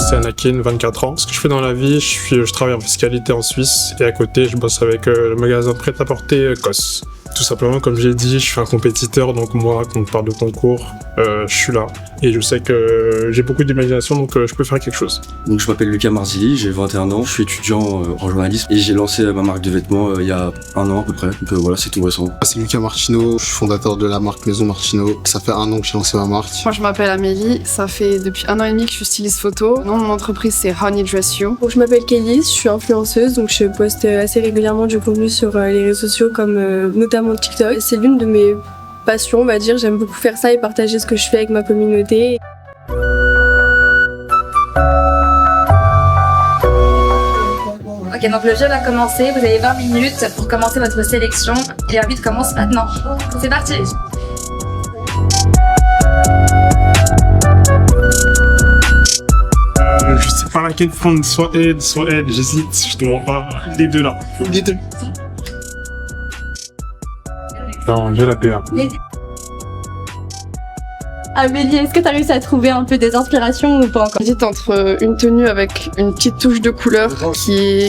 c'est Anakin, 24 ans. Ce que je fais dans la vie, je travaille en fiscalité en Suisse et à côté, je bosse avec le magasin de prêt-à-porter COS. Tout simplement, comme j'ai dit, je suis un compétiteur, donc moi, quand on parle de concours, je suis là. Et je sais que j'ai beaucoup d'imagination, donc je peux faire quelque chose. Donc je m'appelle Lucas Marzilli, j'ai 21 ans, je suis étudiant en journalisme et j'ai lancé ma marque de vêtements il y a 1 an à peu près. Donc voilà, c'est tout récent. C'est Lucas Martino, je suis fondateur de la marque Maison Martino. Ça fait 1 an que j'ai lancé ma marque. Moi je m'appelle Amélie, ça fait depuis 1 an et demi que je suis styliste photo. Le nom de mon entreprise c'est Honey Dress You. Donc, je m'appelle Kelly, je suis influenceuse, donc je poste assez régulièrement du contenu sur les réseaux sociaux comme notamment TikTok. C'est l'une de mes passions, on va dire. J'aime beaucoup faire ça et partager ce que je fais avec ma communauté. Ok, donc le jeu va commencer. Vous avez 20 minutes pour commencer votre sélection. Et l'arbitre commence maintenant. C'est parti. Je sais pas laquelle prendre, soit elle, j'hésite, je dois pas. Les deux là. Les deux. Non, j'ai la PA. Amélie, est-ce que tu as réussi à trouver un peu des inspirations ou pas encore? J'hésite entre une tenue avec une petite touche de couleur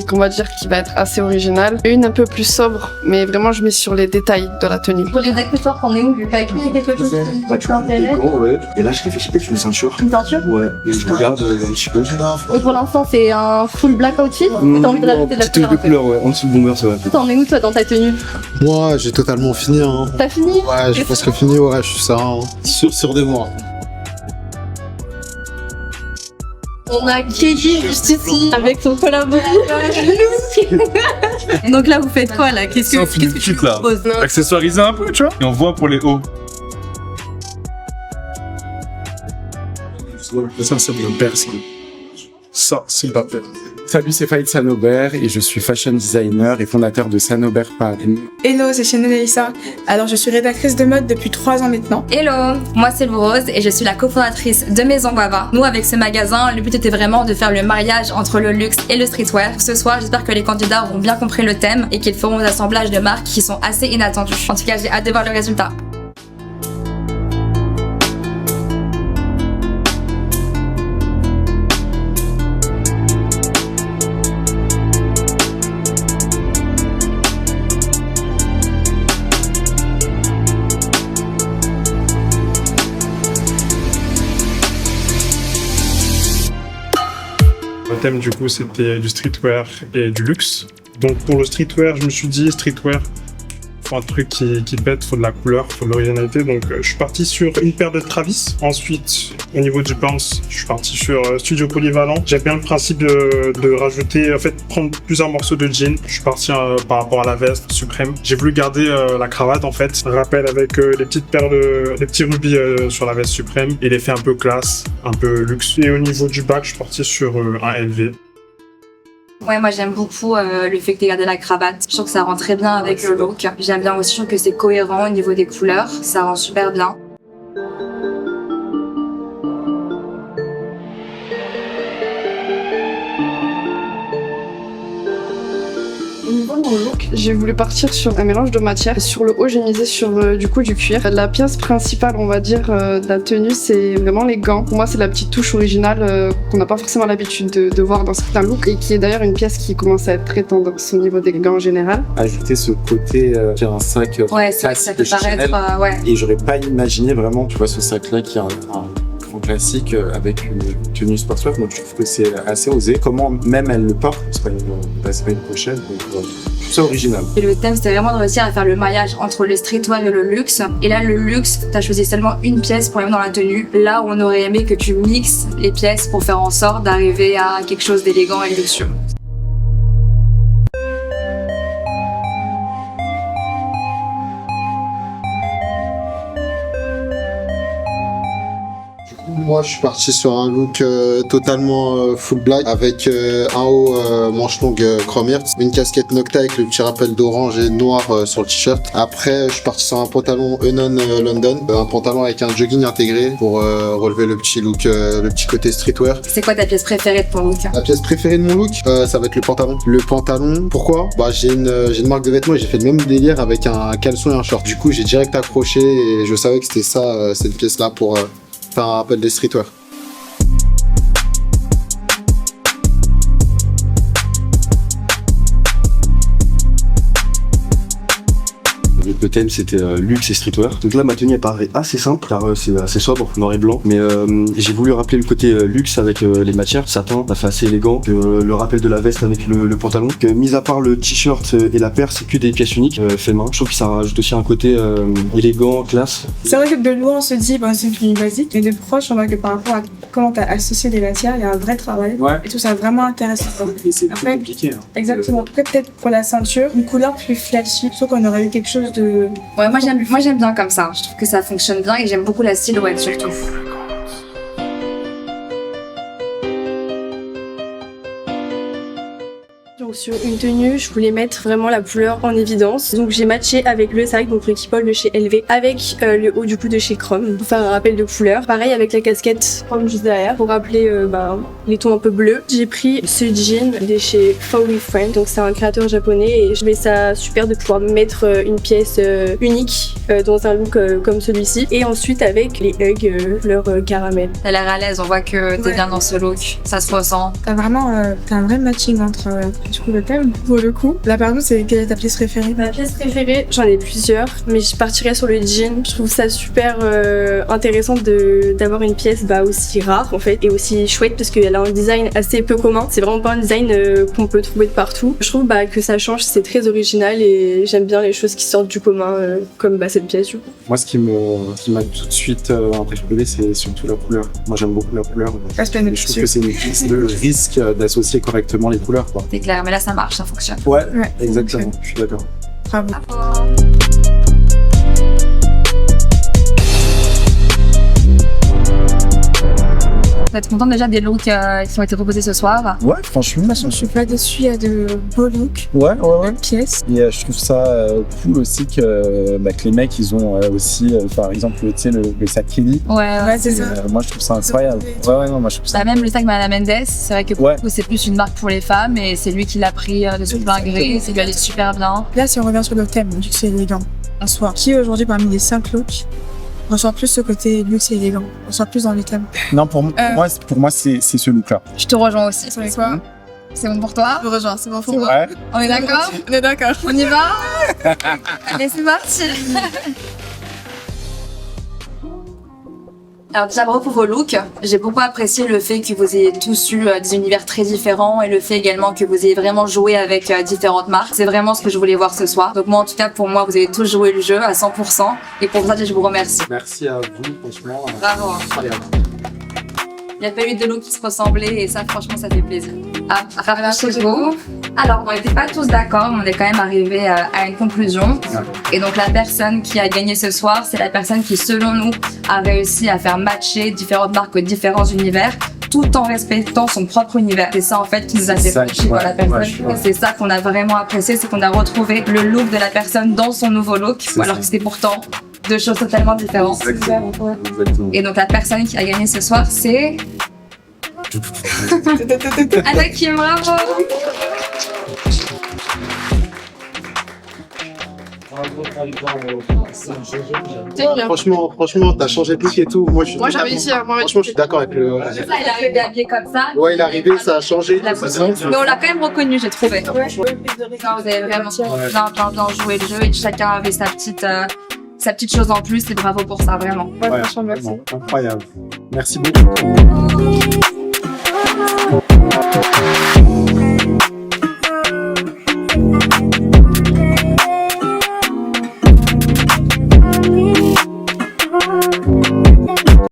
qu'on va dire qui va être assez originale et une un peu plus sobre, mais vraiment je mets sur les détails de la tenue. Pour les accessoires, t'en es où? Avec lui, il y a quelque chose qui t'intéresse? Ouais. Et là je réfléchis peut-être une ceinture. Une ceinture? Ouais, et je regarde un petit peu. Et pour l'instant, c'est un full black outfit ou t'as envie de rajouter de la petite touche de couleur, ouais, en dessous le bomber, c'est vrai. T'en es où toi dans ta tenue? Moi, j'ai totalement fini. Hein. T'as fini? Ouais, j'ai presque fini, ouais, je suis ça. Hein. Sur des mois. On a Kelly juste ici avec son collaborateur. Donc là, vous faites quoi là? Qu'est-ce que tu là proposes? Accessoiriser un peu, tu vois. Et on voit pour les hauts. Ça, c'est mon père, ça, c'est pas père. Salut, c'est Faïd Sanober et je suis fashion designer et fondateur de Sanober Paris. Hello, c'est Chanel Elissa. Alors, je suis rédactrice de mode depuis 3 ans maintenant. Hello, moi c'est Lou Rose et je suis la cofondatrice de Maison Guava. Nous, avec ce magasin, le but était vraiment de faire le mariage entre le luxe et le streetwear. Ce soir, j'espère que les candidats auront bien compris le thème et qu'ils feront des assemblages de marques qui sont assez inattendus. En tout cas, j'ai hâte de voir le résultat. Le thème du coup c'était du streetwear et du luxe. Donc pour le streetwear, je me suis dit streetwear, faut un truc qui pète, faut de la couleur, faut de l'originalité. Donc je suis parti sur une paire de Travis. Ensuite, au niveau du pants, je suis parti sur Studio Polyvalent. J'aime bien le principe de rajouter, en fait, prendre plusieurs morceaux de jean. Je suis parti par rapport à la veste Supreme. J'ai voulu garder la cravate en fait. Un rappel avec les petites perles, les petits rubis sur la veste Supreme et l'effet un peu classe, un peu luxe. Et au niveau du bac, je suis parti sur un LV. Ouais, moi j'aime beaucoup le fait que tu aies gardé la cravate. Je trouve que ça rend très bien avec le look. J'aime bien aussi, je trouve que c'est cohérent au niveau des couleurs. Ça rend super bien. Au niveau de mon look, j'ai voulu partir sur un mélange de matières. Sur le haut, j'ai misé sur du cuir. La pièce principale, on va dire, de la tenue, c'est vraiment les gants. Pour moi, c'est la petite touche originale qu'on n'a pas forcément l'habitude de voir dans certains looks et qui est d'ailleurs une pièce qui commence à être très tendance au niveau des gants en général. Ajouter ce côté, un sac Ouais, ça peut paraître, ouais. Et j'aurais pas imaginé vraiment, tu vois, ce sac-là qui est un grand classique avec une tenue sportswear, donc je trouve que c'est assez osé. Comment même elle le porte, c'est pas une pochette, donc je trouve ça original. Et le thème, c'était vraiment de réussir à faire le mariage entre le streetwear et le luxe. Et là, le luxe, t'as choisi seulement une pièce pour aller dans la tenue. Là où on aurait aimé que tu mixes les pièces pour faire en sorte d'arriver à quelque chose d'élégant et luxueux. Moi, je suis parti sur un look totalement full black avec un haut manche longue chrome heart, une casquette Nocta avec le petit rappel d'orange et de noir sur le t-shirt. Après, je suis parti sur un pantalon Unknown London, un pantalon avec un jogging intégré pour relever le petit look, le petit côté streetwear. C'est quoi ta pièce préférée de ton look? La pièce préférée de mon look, ça va être le pantalon. Le pantalon, pourquoi? Bah, j'ai une marque de vêtements et j'ai fait le même délire avec un caleçon et un short. Du coup, j'ai direct accroché et je savais que c'était ça, cette pièce-là pour faire un rappel des streetwear. Le thème c'était luxe et streetwear. Donc là ma tenue elle paraît assez simple car c'est assez sobre, noir et blanc. Mais j'ai voulu rappeler le côté luxe avec les matières. Satin, ça fait assez élégant. Le rappel de la veste avec le pantalon. Que mis à part le t-shirt et la paire, c'est que des pièces uniques fait main. Je trouve que ça rajoute aussi un côté élégant, classe. C'est vrai que de loin on se dit bon, c'est une tenue basique, mais de proche on voit que par rapport à comment tu as associé les matières, il y a un vrai travail. Ouais. Et tout ça vraiment intéressant. Et c'est Après, compliqué. Hein. Exactement. Après peut-être pour la ceinture, une couleur plus flashy, sauf qu'on aurait eu quelque chose de... Ouais, moi j'aime bien comme ça. Je trouve que ça fonctionne bien et j'aime beaucoup la silhouette surtout. Donc sur une tenue, je voulais mettre vraiment la couleur en évidence. Donc j'ai matché avec le sac, donc le Keepall de chez LV, avec le haut du coup de chez Chrome, pour faire un rappel de couleur. Pareil avec la casquette Chrome juste derrière, pour rappeler les tons un peu bleus. J'ai pris ce jean de chez Fowy Friend, donc c'est un créateur japonais et je trouvais ça super de pouvoir mettre une pièce unique dans un look comme celui-ci. Et ensuite avec les hugs fleur caramel. T'as l'air à l'aise, on voit que t'es bien dans ce look. Ça se ressent. T'as vraiment t'as un vrai matching entre du coup le thème. Pour le coup, là par exemple, c'est quelle est ta pièce préférée? Ma pièce préférée, j'en ai plusieurs, mais je partirais sur le jean. Je trouve ça super intéressant d'avoir une pièce aussi rare en fait et aussi chouette parce qu'elle a un design assez peu commun. C'est vraiment pas un design qu'on peut trouver de partout. Je trouve que ça change, c'est très original et j'aime bien les choses qui sortent du commun comme cette pièce du coup. Moi, ce qui m'a tout de suite interpellé, c'est surtout la couleur. Moi, j'aime beaucoup la couleur. Je trouve que c'est le risque d'associer correctement les couleurs, quoi. C'est clair, mais là ça marche, ça fonctionne. Ouais, exactement. Je suis d'accord. Bravo. Vous êtes content déjà des looks qui ont été proposés ce soir? Ouais, franchement. Je suis pas déçue, il y a de beaux looks, Ouais. pièces. Et je trouve ça cool aussi que les mecs, ils ont aussi, par exemple, tu sais, le sac Kelly. Ouais, c'est ça. Moi, je trouve ça incroyable. Ouais, non, moi, je trouve ça. Même le sac Madame Mendes, c'est vrai que pour le coup, c'est plus une marque pour les femmes et c'est lui qui l'a pris de son plein gré, c'est lui allé super bien. Là, si on revient sur le thème, vu que c'est élégant, un soir, qui aujourd'hui parmi les 5 looks ressort plus ce côté luxe et élégant, ressort plus dans les thèmes? Non, pour moi, c'est ce look-là. Je te rejoins aussi. C'est quoi? C'est bon pour toi? Je me rejoins, c'est bon pour moi. Ouais. On est d'accord? On est d'accord. On y va? Allez, c'est parti. Alors déjà bravo pour vos looks, j'ai beaucoup apprécié le fait que vous ayez tous eu des univers très différents et le fait également que vous ayez vraiment joué avec différentes marques. C'est vraiment ce que je voulais voir ce soir. Donc moi en tout cas pour moi vous avez tous joué le jeu à 100% et pour ça je vous remercie. Merci à vous, franchement. Bravo. Il n'y a pas eu de looks qui se ressemblaient et ça franchement ça fait plaisir. Ah, rapprochez-vous. Alors on n'était pas tous d'accord, mais on est quand même arrivé à une conclusion. Et donc la personne qui a gagné ce soir, c'est la personne qui selon nous a réussi à faire matcher différentes marques aux différents univers tout en respectant son propre univers. C'est ça en fait qui nous a fait pencher par la personne. C'est ça qu'on a vraiment apprécié, c'est qu'on a retrouvé le look de la personne dans son nouveau look, alors que c'était pourtant deux choses totalement différentes. Exactement. Et donc la personne qui a gagné ce soir, c'est... Anakim, bravo! Franchement, t'as changé de look et tout. Moi, j'ai réussi à franchement, je suis d'accord avec le. Ça, il est arrivé habillé comme ça. Ouais, il est arrivé, ça a changé. Mais on l'a quand même reconnu, j'ai trouvé. Non, vous avez vraiment bien joué le jeu et chacun avait sa petite chose en plus et bravo pour ça, vraiment. Ouais, franchement, merci. Incroyable. Merci beaucoup.